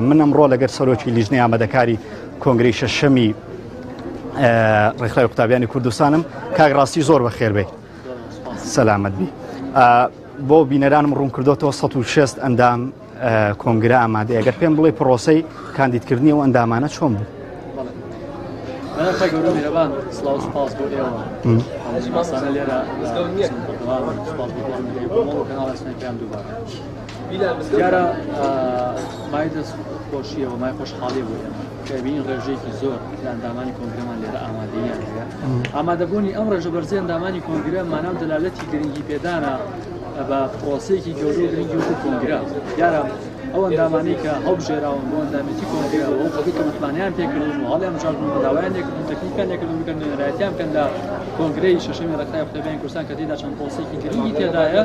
من ئەمڕۆ لەگەر سەرۆکی لیژنەی ئامادەکاری کۆنگرەی شەشەمی ڕێکخراوی قوتابیانی کوردستانم کاک ڕاستی زۆر بەخێر بێ سەلامەت بی بۆ بینەرانم ڕوون کردوتەوە 106 ئەندام کۆنگرە ئامادە ئەگەر پێم بڵێ پرۆسەی کاندیدکردنی و ئەندامانە چۆن بوو؟ سلااو سپاس بۆ ئێوە ماسانە لێرە کەناڵستان دووبارە دیارە مای دەست خۆشیەوە مای خۆشحاڵی بوو کە بینین ڕێژەیەکی زۆر لە ئەندامانی کۆنگرەمان لێرە ئامادەیان هەیە ئامادەبوونی ئەم ڕێژە بەرزەی ئەندامانی کۆنگرە ماناو دەلالەتی گرنگی پێدانە بە پرۆسەیەکی گەورە و گرنگی وەکو کۆنگرە دیارە ئەو ئەندامانەی کە هەڵبژێراون بۆ ئەندامەتی کۆنگرەوە و خەڵکی کە متمانیان پێکردن و هەڵیان بژاردن و داوایان لێکردن تەکنیکیان لێکردن بکەن نوێنەرایەتیان بکەن لە کۆنگرەی شەشەمی ڕێکخراوی قوتابیانی کوردستان کە تێدا چەند پرۆسەیەکی گرنگی تێدایە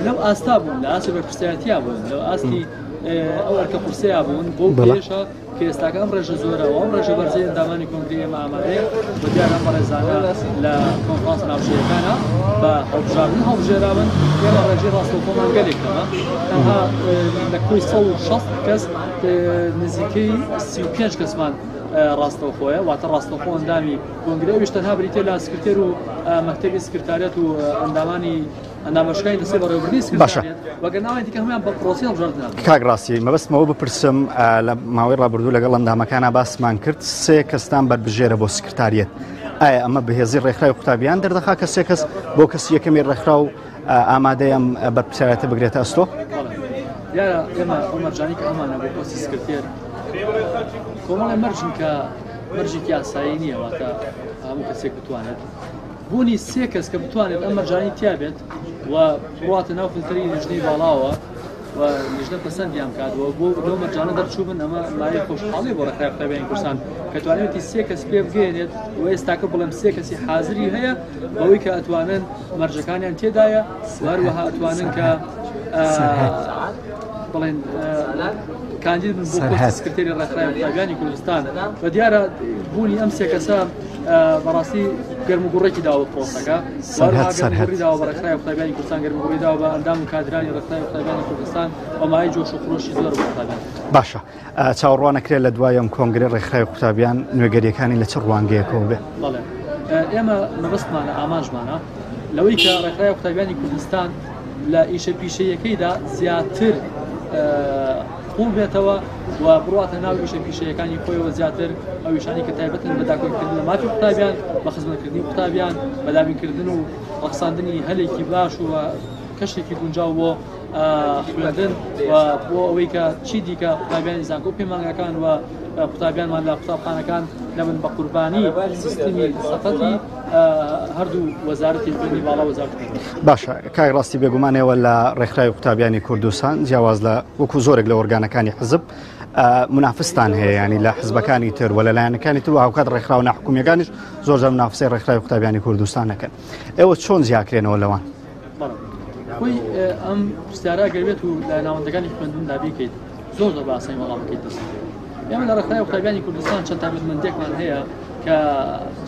لەو ئاستا بوون لە ئاستی بەرپرسیارەتیا بوون لەو ئاستی ئەو ئەرکە قورسەیە بوون بۆ پێشە کە ئێستاکە ئەم ڕێژە زۆرەوە ئەم ڕێژە بەرزەی ئەندامانی کۆنگرەی ئێمە ئامادەیە بۆ دیارە ئەم بەڕێزانە لە کۆنفرانس ناوچەیەکانە بە هەڵبژاردن هەڵبژێراون ئێمە ڕێژەی ڕاستەوخۆمان گەلێکەوە تەنها لە کۆی 160 کەس نزیکەی 35 کەسمان ڕاستەوخۆیە واتە ڕاستەوخۆ ئەندامی کۆنگرە ویش تەنها بریتێ لە سکرتێر و مەکتەبی سکرتاریەت و ئەندامەشەکانی دەسێ بەڕێوەبردنی سکرتاریەت وەگەرناوەیان دیکە هەمویان بە پرۆسی هەڵبژاردنان. کاک ڕاستی مەبەستمەوە بپرسم لە ماوەی ڕابردوو لەگەڵ ئەندامەکانە باسمان کرد 3 کەستان بەربژێرە بۆ سکرتاریەت ئایا ئەمە بەهێزی ڕێکخراوی قوتابیان دەردەخا کە 3 کەس بۆ کەسی یەکەمی ڕێکخراو ئامادەیە ئەم بەرپرسیارەتە بگرێتە ئەستۆ؟ دیارە ئێمە ئەو مەرجانی کە ئەمانە بۆ پۆستی سکرتێر کۆمەڵی مەرجن کە مەرجێکی یاسایی نییە واتە هەموو کەسێک بتوانێت بوونی 3 کەس کە بتوانێت ئەم مەرجانی تیا بێت و بڕاتە ناو فلتەری لیژنەی باڵاوە و لیژنە پەسەندیان بکاتەوە بۆ لەو مەرجانە دەرچوو بن ئەمە مایە خۆشحاڵی بۆ ڕێکخراوی قوتابیانی کوردستان کە توانێتی 3 کەس پێ بگەێنێت و ئێستاکە بڵێم 3 کەسی حازری هەیە بەوەی کە ئەتوانن مەرجەکانیان تێدایە هەروەها ئەتوانن کە بڵێن کاندید بن بۆ پۆستی سکرتێری ڕێکخراوی قوتابیانی کوردستان و دیارە بوونی ئەم 3 کەسە بەڕاستی گەرموگوڕێکی داوە پرۆسەکە گەرموگوڕی داوە بە ڕێکخراوی قوتابیانی کوردستان گەرموگوڕی داوە بە ئەندام و کادرانی ڕێکخراوی قوتابیانی کوردستان و مایە جۆش و خڕۆشی زۆر بۆ قوتابیان. باشە چاوەڕوانەکرێت لە دوای ئەم کۆنگرەی ڕێکخراوی قوتابیان نوێگەریەکانی لە چ ڕوانگەیەکەوە بێ؟ بەڵێ ئێمە مەبەستمانە ئاماژمانە لەوەی کە ڕێکخراوی قوتابیانی کوردستان لە ئیشە پیشەیەکەیدا زیاتر قوڵ بێتەوە و بڕاتە ناو ئیشە پیشەیەکانی خۆیەوە زیاتر ئەو ئیشانی کە تایبەتن بە داکۆکردن لە مافی قوتابیان بە خزمەتکردنی قوتابیان بەدابینکردن و ڕەخساندنی هەلێکی باش و کەشێکی گونجاو بۆ خوێندن و بۆ ئەوەی کە چی دیکە قوتابیانی زانکۆ پەیمانگەکان و قوتابیانمان لە قوتابخانەکان نەبن بە قوربانی سیستمی سەقەتی هەردوو وەزارەتی خوێندنی باڵا وەزارەتی. باشە کاک ڕاستی بێگومانەوە لە ڕێکخراوی قوتابیانی کوردستان جیاواز لە وەکو زۆرێک لە ئۆرگانەکانی حزب منافستان هەیە ینی لە حزبەکانی تر و لەلایەنەکانی تر و هاوکات ڕێکخراو ناحکومیەکانیش زۆرجار منافسەی ڕێکخراوی قوتابیانی کوردستان نەکەن ئێوە چۆن زیاکرێنەوە لەوان؟ خۆی ئەم پرسیارە گەروێت و لە ناوەندەکانی خوێندن دابیکەیت زۆر زۆر باسەی وەڵام بکەیت دەست ئێمە لە ڕێکخراوی قوتابیانی کوردستان چەند تایبەتمەندێکمان هەیە کە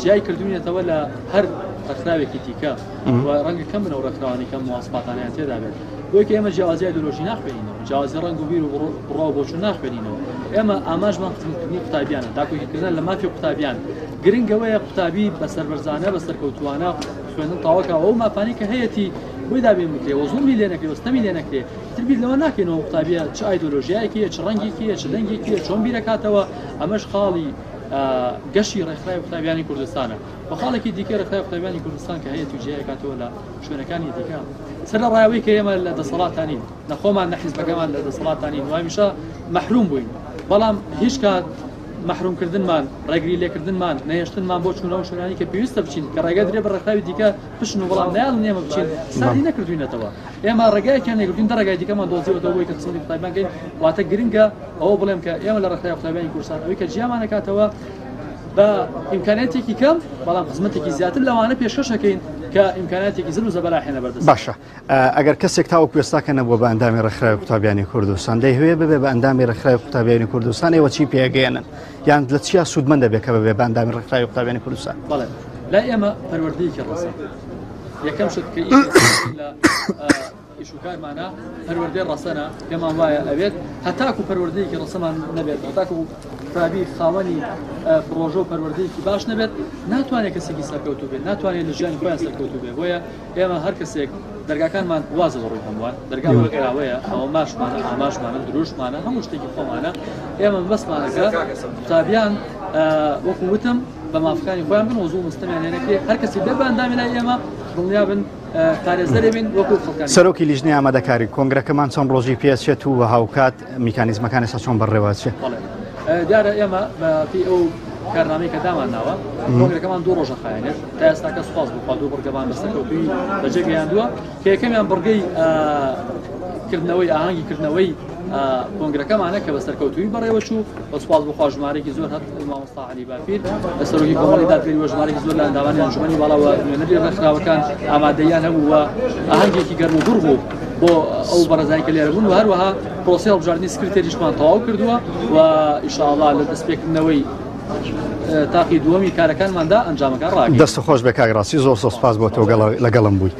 جیای کردوونێتەوە لە هەر ڕێکخراوێکی دیکە و ڕەنگە کەم بنەوە ڕێکخراوانی کەم مواصفاتانیان تێدا بێت بۆی کە ئێمە جیاوازی ئایدۆلۆژی ناخوێنینەوە جیاوازی ڕەنگ و بیر و بڕاو بۆچوون ناخوێنینەوە ئێمە ئاماژمان خزمەتکردنی قوتابیانە داکۆکیکردن لە مافی قوتابیان گرنگەوەیە قوتابی بەسەر بەرزانە بەسەر کەوتوانە خوێندن تاواکە ئەو ماپانی کە هەیەی بۆی دابێن بکرێ و زوڵمی لێ نەکرێ وەستەمی لێ نەکرێ تربیت لەوە ناکەینەوە قوتابیە چ ئایدۆلۆژیایەکیە چ ڕەنگێکیە چ دەنگێکیە چۆن بیرەکاتەوە ئەمەش خاڵی گەشی ڕێکخراوی قوتابیانی کوردستانە بە خاڵێکی دیکە ڕێکخراوی قوتابیانی کوردستان کە هەیە توجیای کاتەوە لە شوێنەکانی دیکە سەر لە ڕایەوەی کە ئێمە لە دەسەڵاتانی نەخۆمان نە حیزبەکەمان لە دەسەڵاتانی وایمیشە مەحروم بووین بەڵام هیچ کات محرومکردنمان ڕێگری لێکردنمان نەهێشتنمان بۆ چوونەوە شوێنانی کە پێویستە بچین کە ڕێگە درێ بە ڕێکخراوی دیکە پشن و بەڵام نایڵ نێمە بچین ساری نەکردوینەتەوە ئێمە ڕێگایەکیان نێگرتوین ڕێگای دیکەمان دۆزیەوە بۆی کە قسەی قوتابیان بکەین واتە گرنگە ئەوە بڵێم کە ئێمە لە ڕێکخراوی قوتابیانی کوردستان ئەوەی کە جیامان نەکاتەوە بە ئیمکانیاتێکی کەم بەڵام خزمەتێکی زیاتر لەوانە پێشکەشەکەین کە ئیمکانیاتێکی زل و زەبەلاحێنە بەردەست. باشە ئەگەر کەسێک تاوەکو ئێستاکە نەبووە بە ئەندامی ڕێکخراوی قوتابیانی کوردستان دەیهوێ ببێ بە ئەندامی ڕێکخراوی قوتابیانی کوردستان ئێوە چی پێگەێنن یان لە چیا سوودمەند دەبێت کە ببێ بە ئەندامی ڕێکخراوی قوتابیانی کوردستان؟ بەڵێ لا ئێمە پەروەردەیەکی ڕەسە یەکەم شت کە لە ئیشوکارمانە پەروەردەی ڕەسەنە پێمان وایە ئەوێت هەتاکو پەروەردەیەکی ڕەسەمان نەبێت هەتاکو قوتابی خاوەنی پرۆژە و پەروەردەیەکی باش نەبێت ناتوانێت کەسێکی سەرکەوتو بێت ناتوانێت لە ژیانی خۆیان سەرکەوتو بێت بۆیە ئێمە هەر کەسێک دەرگاکانمان وازە بە ڕووی هەمووان دەرگا وەکراوەیە ئەوە ماشمانە ئاماشمانە دروشمانە هەموو شتێکی خۆمانە ئێمە بەسمانەکە قوتابیان وەکو وتم بە مافەکانی خۆیان بن و زوو مستەمیان هێنەکرێ هەر کەسی بێ بەندامێنای ئێمە دڵنیا بن پارێزەرێ بین وەکو خەڵکانی سەرۆکی لیژنەی ئامادەکاری کۆنگرەکەمان چەند ڕۆژی پێچێت و هاوکات میکانیزمەکانی سا چۆن بەڕێوەچێت دیارە ئێمە بەپی ئەو کارنامەی کە دامان ناوە کۆنگرەکەمان 2 ڕۆژە خایەنێت تا ئێستاکە سوپاس بخوا 2 بڕگەمان بەسەرکەوتووی بەجێگەیاندووە کە یەکەمیان بڕگەی کردنەوەی ئاهەنگی کردنەوەی کۆنگرەکەمانە کە بەسەرکەوتووی بەڕێوە چوو بە سوپاس بخوا ژمارەیەکی زۆر هەت مامۆستا عەلی باپیر سەرۆکی کۆمەڵی دادگەریوە ژمارەیەکی زۆر لە ئەندامانی ئەنجومەنی باڵاوە نوێنەری ڕێکخراوەکان ئامادەیان هەبوو و ئاهەنگێکی گەرم و دوڕ بوو بۆ ئەو بەڕێزانی کە لێرە بوون و هەروەها پرۆسەی هەڵبژاردننی سکرتێریشمان تەواو کردووە و ئینشاءالله لە دەستپێکردنەوەی تاقی دووەمی کارەکانماندا ئەنجامەکان ڕاگەیەن. دەست خۆش بە کاک ڕاستی زۆر سپاس بۆ تۆ لەگەڵم بووی.